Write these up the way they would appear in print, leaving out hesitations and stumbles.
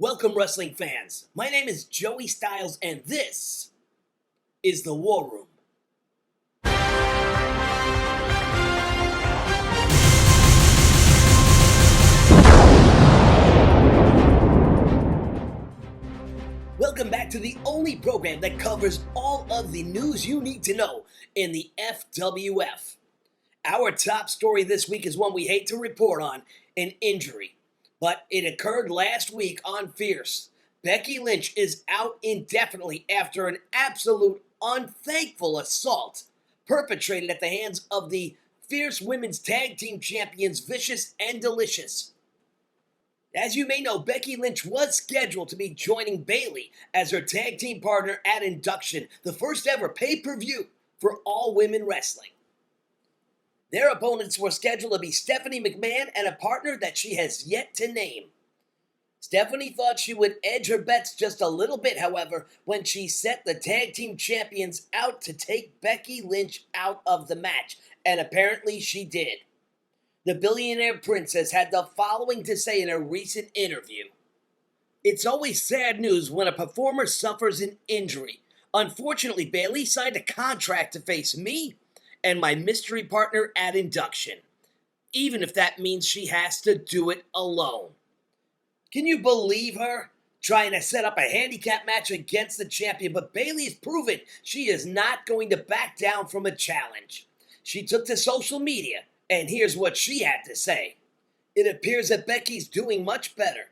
Welcome, wrestling fans. My name is Joey Styles, and this is the War Room. Welcome back to the only program that covers all of the news you need to know in the FWF. Our top story this week is one we hate to report on, an injury. But it occurred last week on Fierce. Becky Lynch is out indefinitely after an absolute unthankful assault perpetrated at the hands of the Fierce Women's Tag Team Champions Vicious and Delicious. As you may know, Becky Lynch was scheduled to be joining Bayley as her tag team partner at Induction, the first ever pay-per-view for all women wrestling. Their opponents were scheduled to be Stephanie McMahon and a partner that she has yet to name. Stephanie thought she would edge her bets just a little bit, however, when she set the tag team champions out to take Becky Lynch out of the match, and apparently she did. The billionaire princess had the following to say in a recent interview. "It's always sad news when a performer suffers an injury. Unfortunately, Bayley signed a contract to face me and my mystery partner at Induction, even if that means she has to do it alone." Can you believe her? Trying to set up a handicap match against the champion, but Bayley has proven she is not going to back down from a challenge. She took to social media, and here's what she had to say. It appears that Becky's doing much better,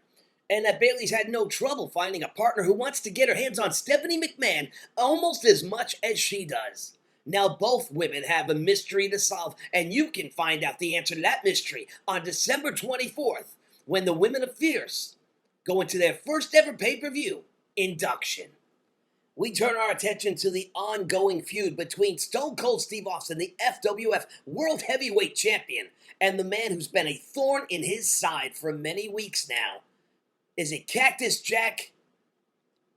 and that Bayley's had no trouble finding a partner who wants to get her hands on Stephanie McMahon almost as much as she does. Now both women have a mystery to solve, and you can find out the answer to that mystery on December 24th, when the women of Fierce go into their first ever pay-per-view, Induction. We turn our attention to the ongoing feud between Stone Cold Steve Austin, the FWF World Heavyweight Champion, and the man who's been a thorn in his side for many weeks now. Is it Cactus Jack?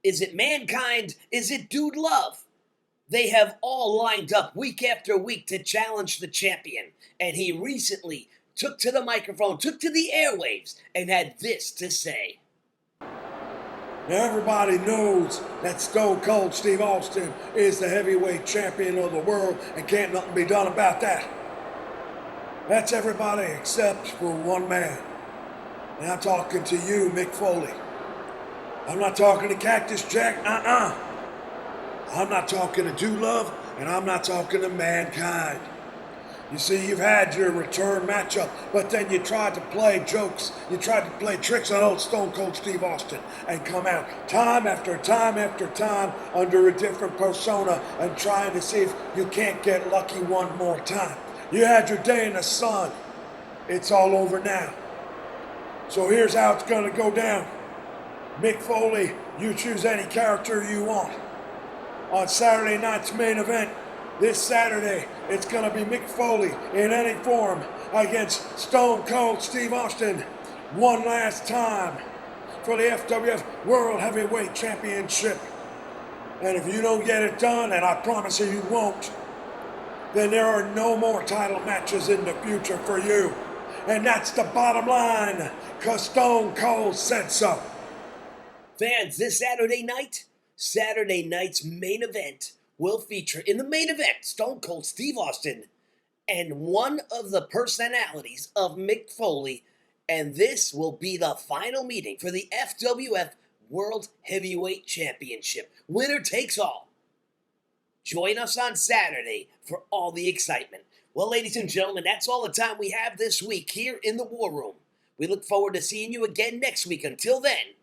Is it Mankind? Is it Dude Love? They have all lined up week after week to challenge the champion, and he recently took to the microphone, took to the airwaves, and had this to say. Now everybody knows that Stone Cold Steve Austin is the heavyweight champion of the world, and can't nothing be done about that. That's everybody except for one man. And I'm talking to you, Mick Foley. I'm not talking to Cactus Jack, I'm not talking to Dude Love, and I'm not talking to Mankind. You see, you've had your return matchup, but then you tried to play jokes, you tried to play tricks on old Stone Cold Steve Austin, and come out time after time after time under a different persona and trying to see if you can't get lucky one more time. You had your day in the sun. It's all over now. So here's how it's gonna go down. Mick Foley, you choose any character you want. On Saturday night's main event, this Saturday, it's going to be Mick Foley in any form against Stone Cold Steve Austin one last time for the FWF World Heavyweight Championship. And if you don't get it done, and I promise you won't, then there are no more title matches in the future for you. And that's the bottom line, because Stone Cold said so. Fans, this Saturday night's main event will feature, in the main event, Stone Cold Steve Austin and one of the personalities of Mick Foley, and this will be the final meeting for the FWF World Heavyweight Championship. Winner takes all. Join us on Saturday for all the excitement. Well, ladies and gentlemen, that's all the time we have this week here in the War Room. We look forward to seeing you again next week. Until then,